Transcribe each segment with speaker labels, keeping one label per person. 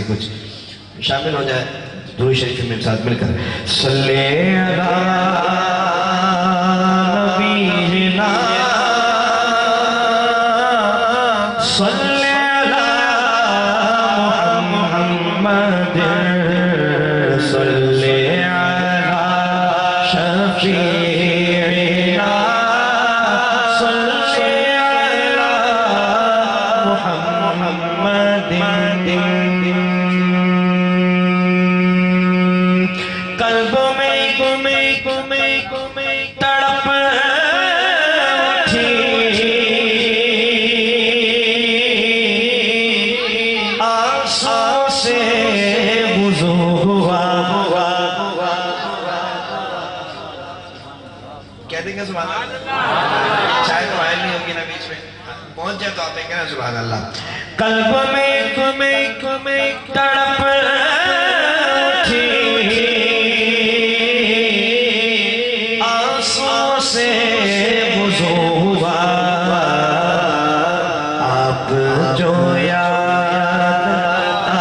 Speaker 1: कुछ शामिल हो जाए दुरूद शरीफ में मेरे साथ मिलकर सल्ले अला नबीना सल्ले अला मुहम्मद सल्ले अला शफीना सल्ले अला मुहम्मद तड़प आंसू से वुज़ू हुआ कह देंगे सुभान अल्लाह। चाहे तो आयल नहीं होगी ना बीच में पहुंच जाए तो आप देंगे ना सुभान अल्लाह। कल्ब में तड़प से वुज़ू हुआ आप जो याद आ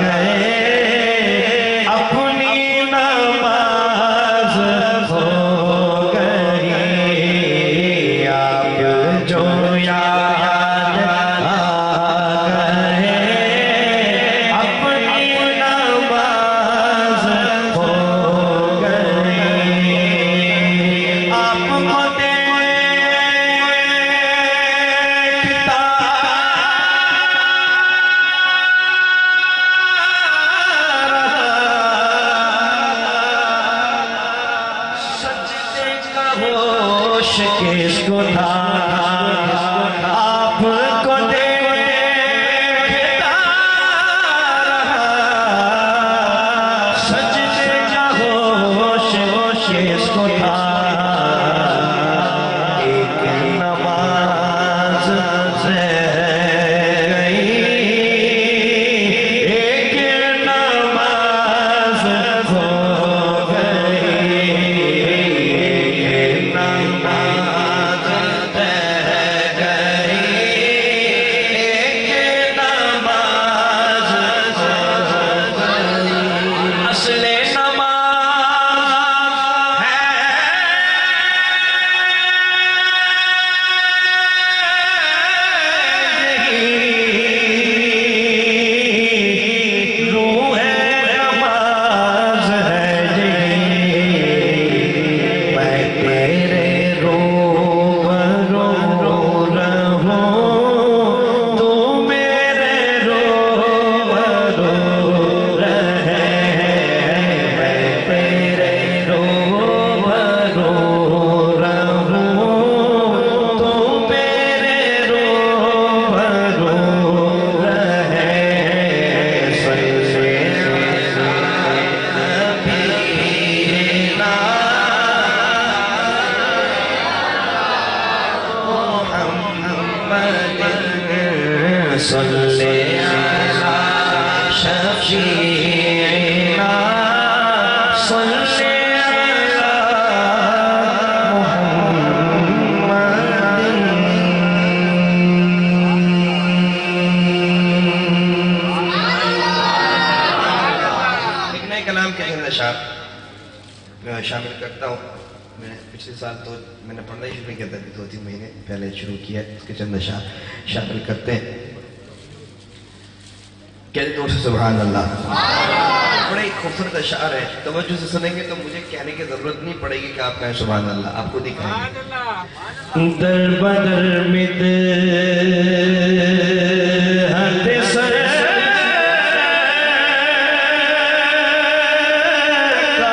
Speaker 1: गए अपनी नमाज हो गई आप जो याद आ गए अपनी नमाज हो किसको था आपको देखता रहा सजदे का होश किसको था एक नमाज से गई एक नमाज हो सल्ले अला शफीना सल्ले अला मुहम्मद। एक नए कलाम के अंदर शामिल करता हूँ। मैं पिछले साल तो मैंने पढ़ना ही शुरू किया था, 2-3 महीने पहले शुरू किया। इसके चंद शामिल करते हैं। कहते दूर से सुभान अल्लाह। बड़ा ही खूबसूरत अशार है, तवज्जो से सुनेंगे तो मुझे कहने की जरूरत नहीं पड़ेगी कि आप कहें सुभान अल्लाह, आपको दिखाएंगे। दर बदर मिद हद सर का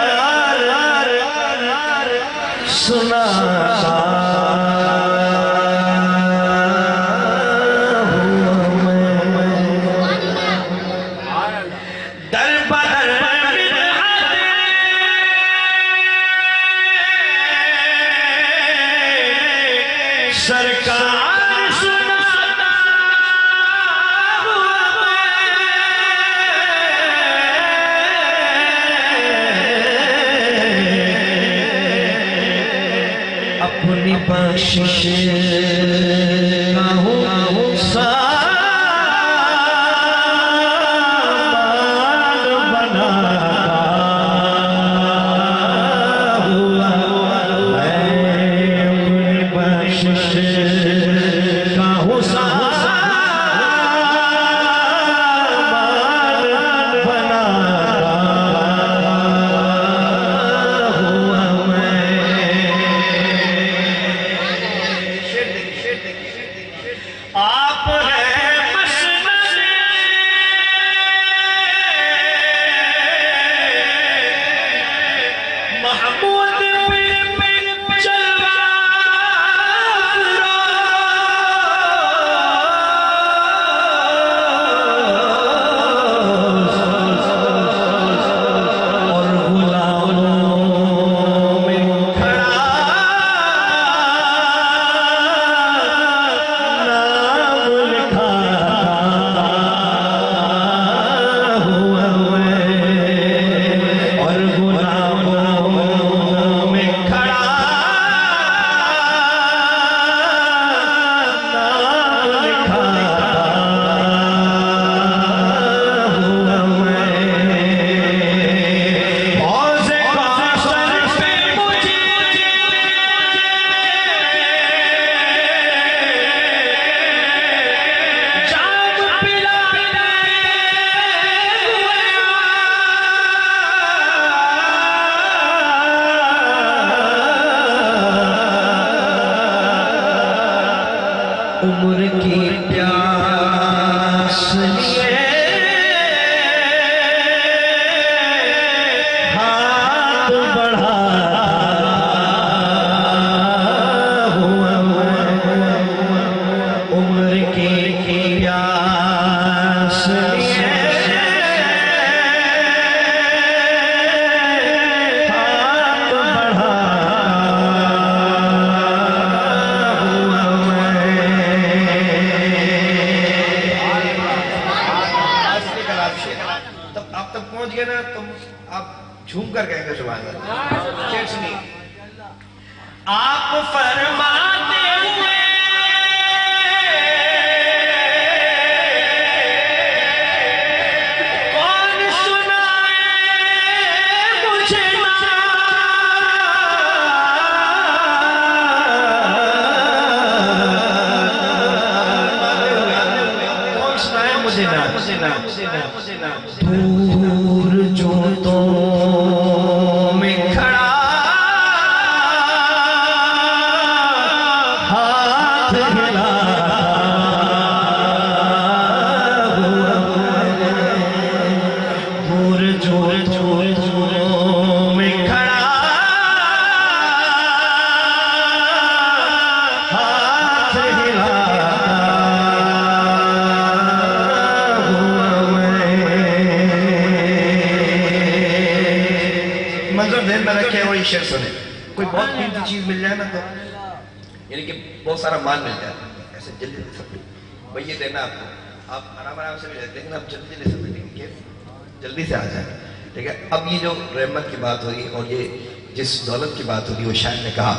Speaker 1: सुनाता सरकार सुनाता हुआ मैं अपनी बख्शिश आप हैं मसनद महमूद पे जलवा और गुलामों में खड़ा उम्र की प्यास लिए हाथ बढ़ा हुआ उम्र की प्यास लिए हाथ बढ़ा तब पहुंच गए ना तुम आप झूम कर कहेंगे सुभान अल्लाह। शेर सुनिए। आप फरमाते हुए कौन सुनाए मुझे ना कौन सुनाए मुझे ना दूर जो तो में खड़ा हाथ हिला दूर जो में खड़ा हाथ हिला मंजर ध्यान में रखे और शेर सुने। कोई बहुत कीमती चीज मिल जाए ना तो यानी कि बहुत सारा माल मिल जाए ऐसे जल्दी सब भाई ये देना आपको आप आराम से मिल जाए लेकिन आप जल्दी ले सकते हैं जल्दी से आ जाए ठीक है। अब ये जो रहमत की बात होगी और ये जिस दौलत की बात होगी वो शायर ने कहा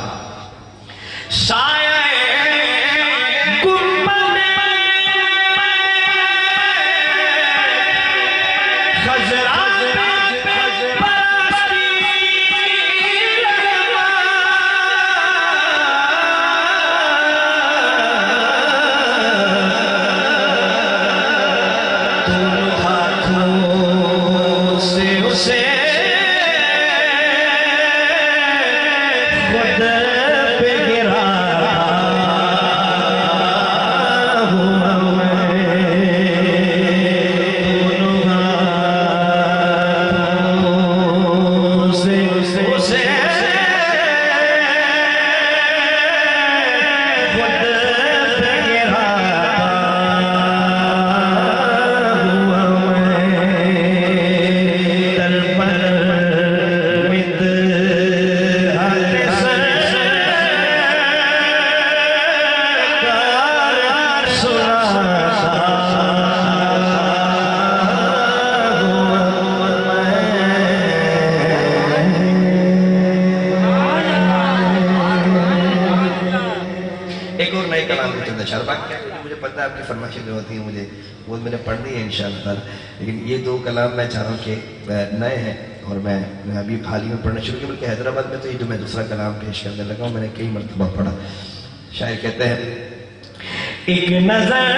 Speaker 1: पता है आपकी फरमाइशें जो होती हैं मुझे वो मैंने पढ़ दी है इंशाअल्लाह, लेकिन ये दो कलाम मैं चाह रहा हूँ कि नए हैं और मैं अभी हाल ही में पढ़ना शुरू किया, बल्कि हैदराबाद में तो ये जो मैं दूसरा कलाम पेश करने लगा हूँ मैंने कई मरतबा पढ़ा। शायर कहते हैं, एक नजर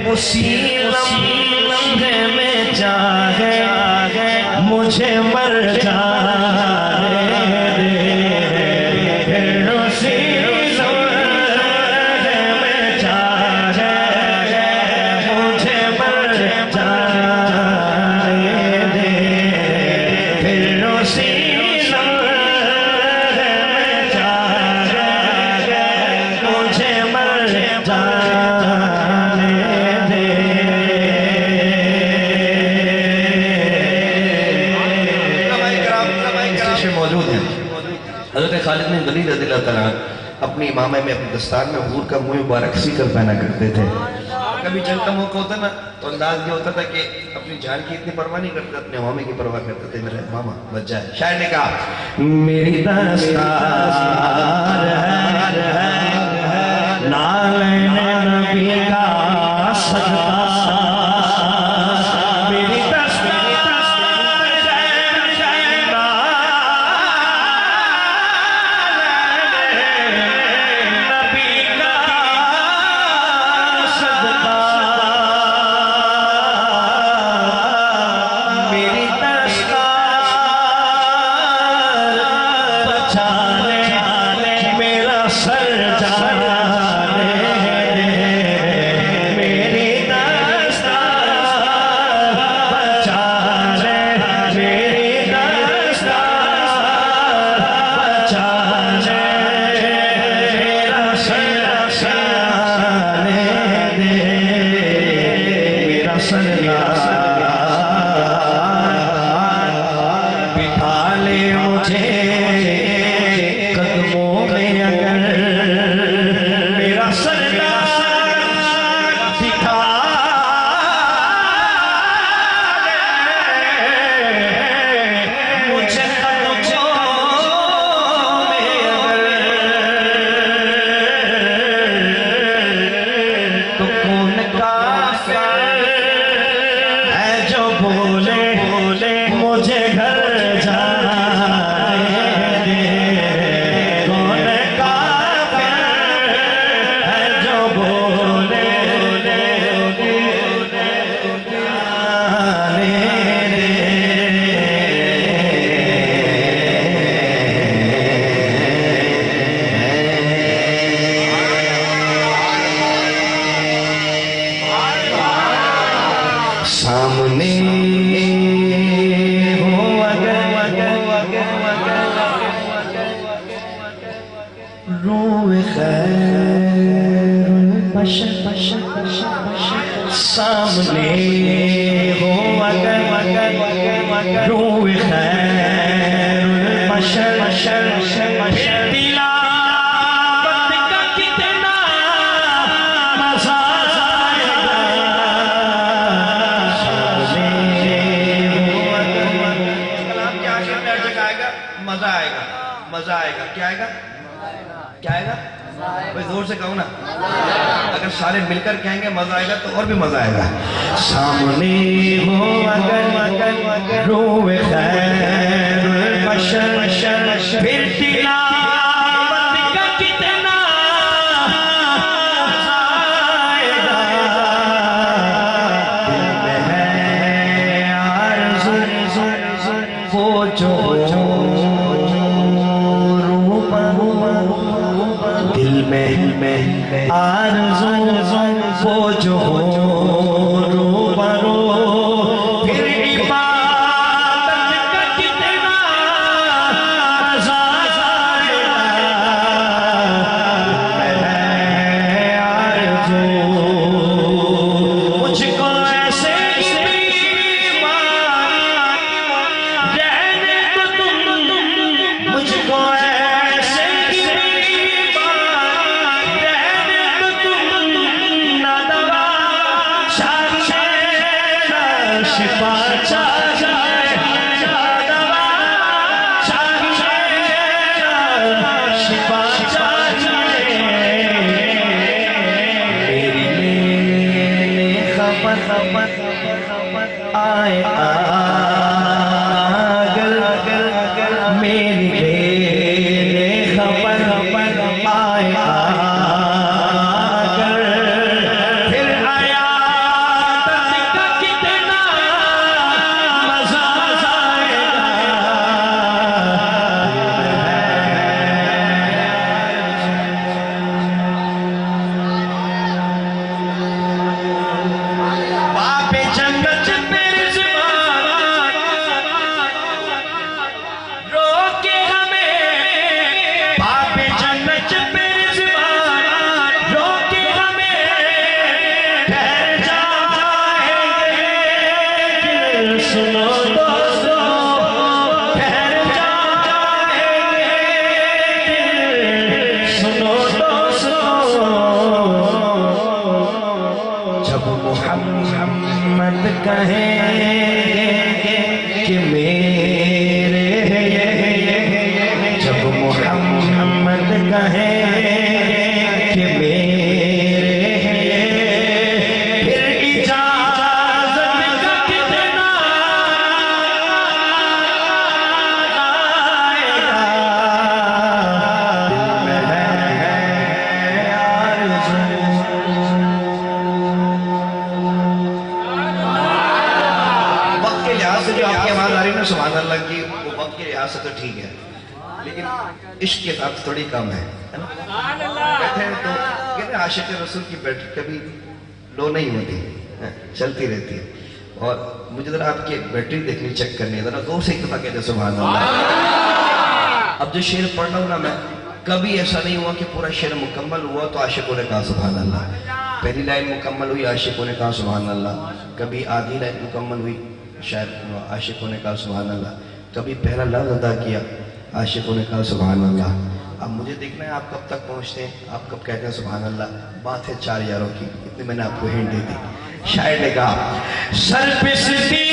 Speaker 1: उसी लम्हे में चाहे मुझे मर जाने दे, फिर उसी लम्हे में चाहे मुझे मर जाने दे, फिर उसी लम्हे में चाहे मुझे मर जाने खालिद बिन वलीद रज़ियल्लाहु ताला अपनी इमामे में अपने दस्तार में हुजूर का मुंह मुबारक सीकर पहना करते थे। कभी जंग का मौका होता ना तो अंदाज ये होता था कि अपनी जान की इतनी परवाह नहीं करते, अपने मामे की परवाह करते थे, मेरे मामा बच जाए। शायर ने कहा, मेरी दस्तार नाले नबी का सजदा, सामने हो रूह खैरुल बशर, सामने हो अगर रूह खैरुल बशर, तिलावत का कितना मजा मजा आएगा, मजा आएगा। क्या आएगा? क्या आएगा? भाई जोर से कहो ना। अगर सारे मिलकर कहेंगे मजा आएगा तो और भी मजा आएगा। सामने हो अगर रूह खैरुल बशर, फिर तिलावत का कितना मजा आएगा। दिल में है आरज़ू वो जो दिल में
Speaker 2: में आरज़ू वो जो हो रूबरू, फिर इबादत का कितना मज़ा आरज़ू, मुझको ऐसे मुझको ऐसे शिफा शिफा मेरी खबर आए मेरी खबर आए फिर आया का कितना मजा बापे जन्नत रोके हमें, बापे जन्नत रोके हमें, ठहर जाएंगे सुनो दोस्तों, ठहर जाएंगे सुनो दोस्तों, जब मोहम्मद कहेंगे कि मेरे, जब मोहम्मद कहेंगे कि मेरे, फिर इजाज़त का कितना आएगा, दिल में है आरज़ू। वक्त के लिहाज से जो आपकी आवाज आ रही है ना सुभान अल्लाह की, वो वक्त के लिहाज से तो ठीक है, लेकिन इश्क के साथ थोड़ी कम है ना? कहते हैं तो कहते हैं आशिक रसूल की बैटरी कभी लो नहीं होती, चलती रहती है। और मुझे जरा आपकी बैटरी देखनी, चेक करनी है, जरा जोर से इतना कहते सुभान अल्लाह। अब जो शेर पढ़ रहा हूँ ना मैं, कभी ऐसा नहीं हुआ कि पूरा शेर मुकम्मल हुआ तो आशिकों ने कहा सुभान अल्लाह, पहली लाइन मुकम्मल हुई आशिकों ने कहा सुभान अल्लाह, कभी आधी लाइन मुकम्मल हुई शायद आशिकों ने कहा सुभान अल्लाह, कभी पहला लफ्ज़ अदा किया आशिकों ने कहा सुभान अल्लाह। अब मुझे देखना है आप कब तक पहुँचते हैं, आप कब कहते हैं सुभान अल्लाह। बात है 4 यारों की, इतने मैंने आपको हिंट दे दी। शायर ने कहा सर पे सिटी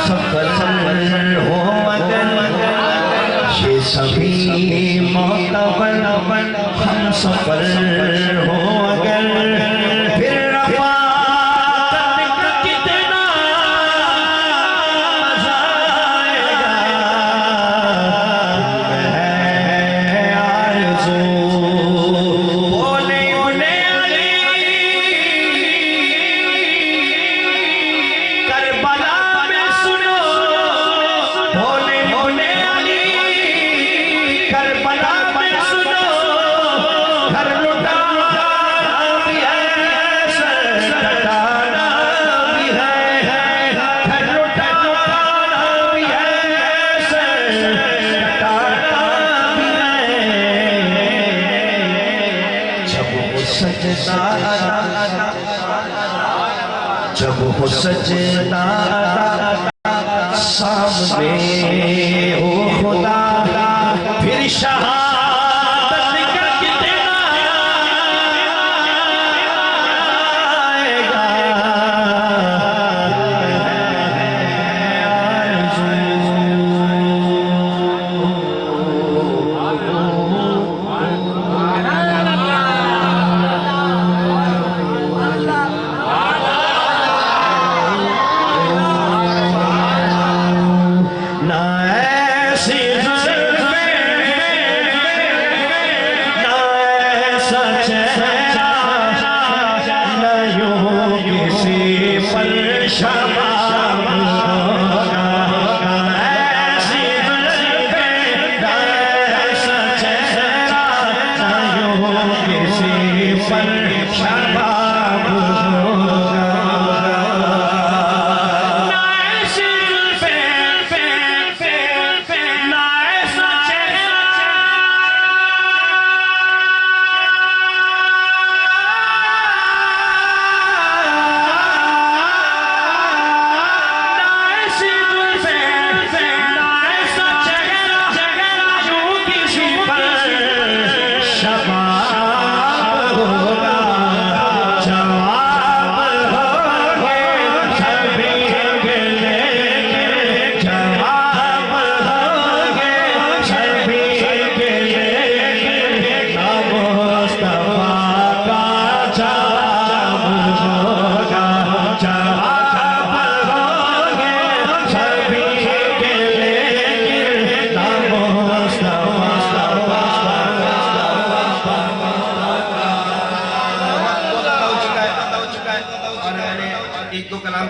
Speaker 2: सफल हो मगन, ये सभी मोतबर हम सफल हो अगर, फिर रफ़ाक़त का कितना मज़ा आएगा, है आरज़ू बोले बोले अली करबला में सुनो, बोले बोले अली करबला में सुनो, घर लुटाना भी है, सर कटाना भी है, घर लुटाना भी है, सर कटाना भी है। जब वो सजदा जब वो सजदा सामने हो खुदा, फिर शहादत का कितना आएगा, पर शबाब होगा।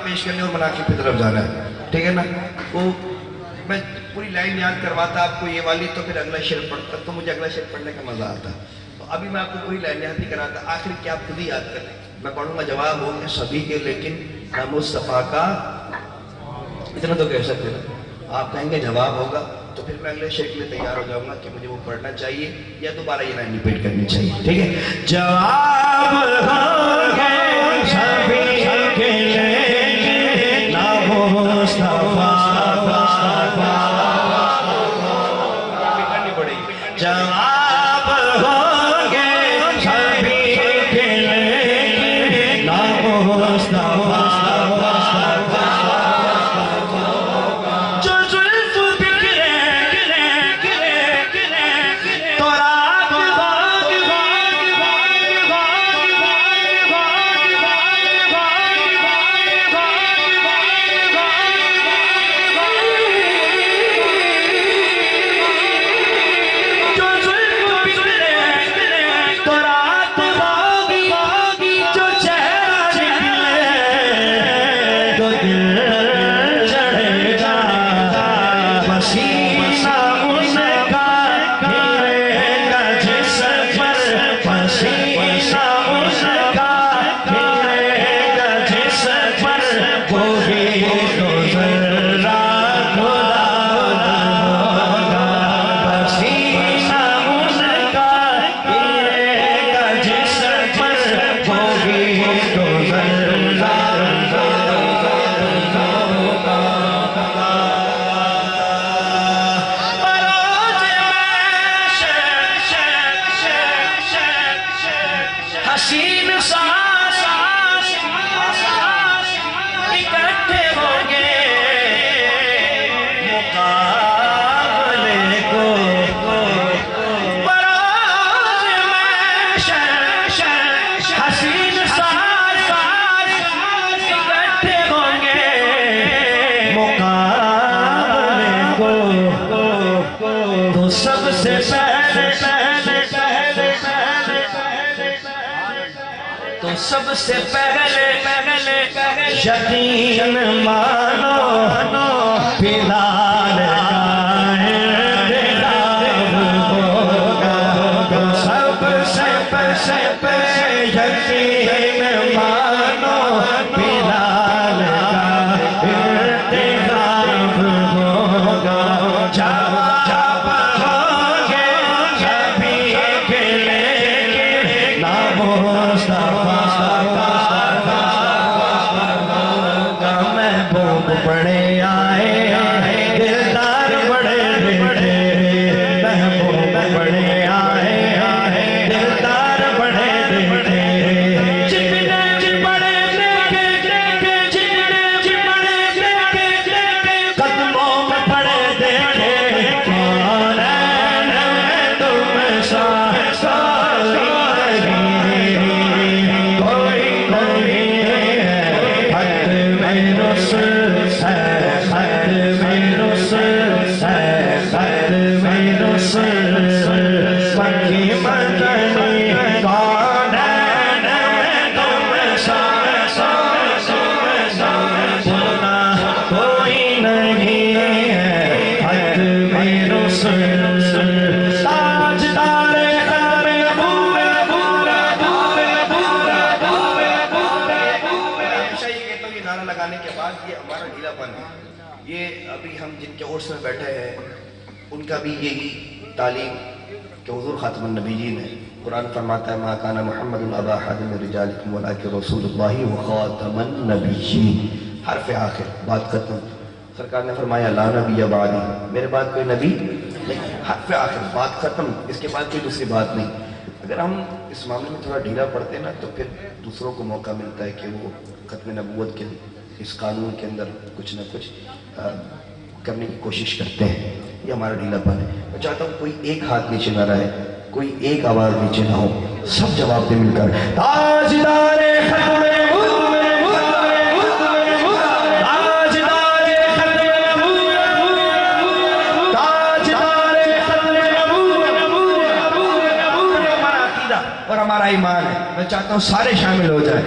Speaker 2: पेश करने और मनाकिब की तरफ जाना है, ठीक है ना। वो मैं पूरी लाइन याद करवाता आपको ये वाली, तो फिर अगला शेर पढ़ता, तो मुझे अगला शेर पढ़ने का मजा आता। तो अभी मैं आपको पूरी लाइन याद नहीं कराता, आखिर क्या आप खुद ही याद कर लें। मैं पढ़ूंगा, जवाब होंगे सभी के, लेकिन ना मुस्तफा का, इतना तो कह सकते ना। आप कहेंगे जवाब होगा, तो फिर मैं अगले शेर के लिए तैयार हो जाऊंगा कि मुझे वो पढ़ना चाहिए या दोबारा ये लाइन रिपीट करनी चाहिए, ठीक है। जवाब होंगे सभी के लिए ना मुस्तफा करनी पड़ेगी। जवाब होंगे सभी के लिए ना मुस्तफा हसीन इकट्ठे होंगे मुकाबले को, हसीन इकट्ठे होंगे मुकाबले को, तो सबसे सबसे पहले यकीन मानो बिलाल होगा। सबसे पहले यकीन मानो बिलाल होगा। जब होंगे सभी के लिए ना मुस्तफा बड़े आए दिलदार बड़े बेटे, महबूब बड़े आए दिलदार बड़े बेटे, कदमों में पड़े देखे कौन तुम
Speaker 1: ढीलापन है। ये अभी हम जिनके ओर्स में बैठे हैं उनका भी यही तालीम कि हुज़ूर ख़ातमुन नबिय्यीन है। कुरान फरमाता है मा काना मुहम्मदुन अबा अहदिन मिन रिजालिकुम वलाकिन रसूलुल्लाहि व ख़ातमुन नबिय्यीन। हर्फ आखिर, बात खत्म। सरकार ने फरमाया ला नबी बादी, मेरे बाद कोई नबी नहीं। हर्फ आखिर, बात खत्म, इसके बाद कोई दूसरी बात नहीं। अगर हम इस मामले में थोड़ा ढीला पड़ते हैं ना तो फिर दूसरों को मौका मिलता है कि वो खत्म नबूवत के इस कानून के अंदर कुछ ना कुछ करने की कोशिश करते हैं। ये हमारा ढीलापन है। मैं चाहता हूँ कोई एक हाथ नीचे ना रहे, कोई एक आवाज नीचे ना हो, सब जवाब दे मिलकर ताजदारे खत्म और हमारा ईमान है। मैं चाहता हूँ सारे शामिल हो जाए।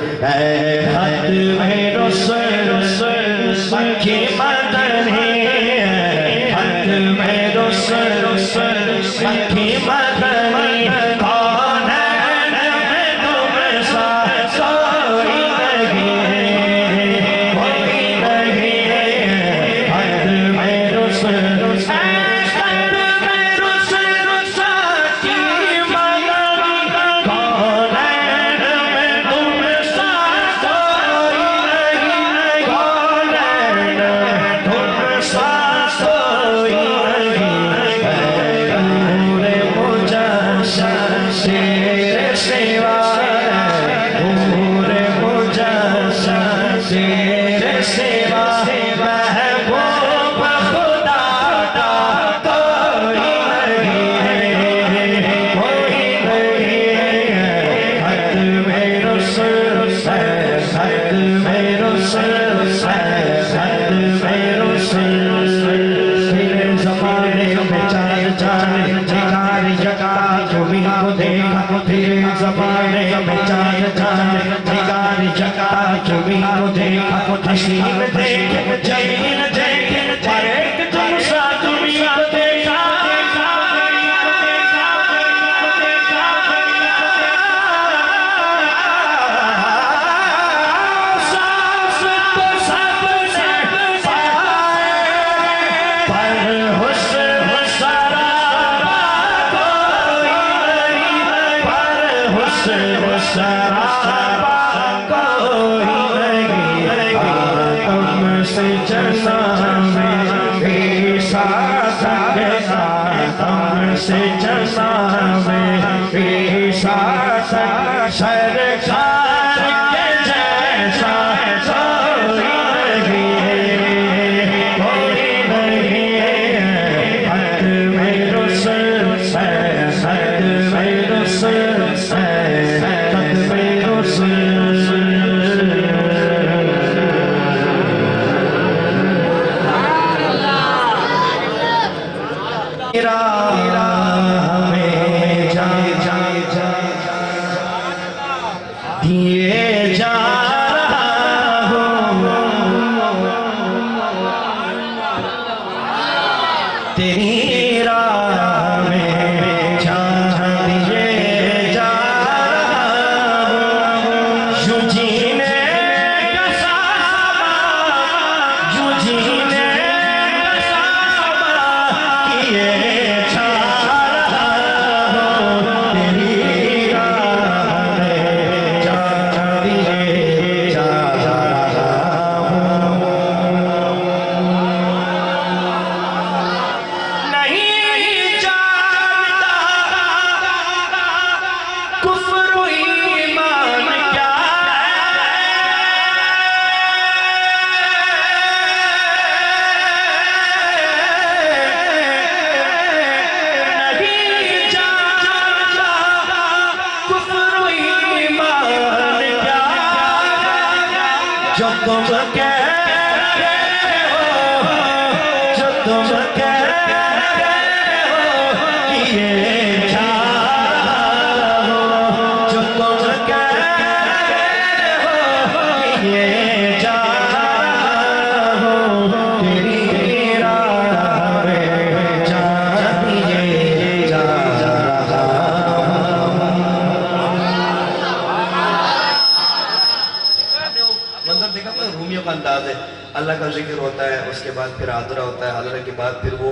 Speaker 1: अल्लाह का जिक्र होता है, उसके बाद फिर हादरा होता है, हादरा के बाद फिर वो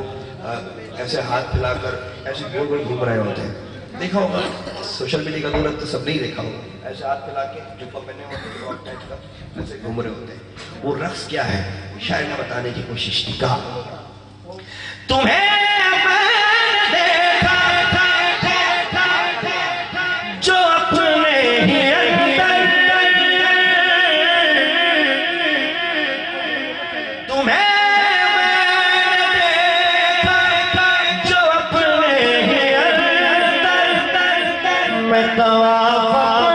Speaker 1: ऐसे हाथ फैलाकर ऐसे गोल गोल घूम रहे होते हैं। देखा होगा सोशल मीडिया का दौलत तो सब नहीं देखा होगा, ऐसे हाथ फैला के जुब्बा पहने होते हैं, फ्रॉक टाइप का ऐसे घूम रहे होते हैं। वो रक्स क्या है शायर ने बताने की कोशिश की, कहा तुम्हें जो अपने ही अंदर, तुम्हें जो अपने ही अंदर मैं तवाफ़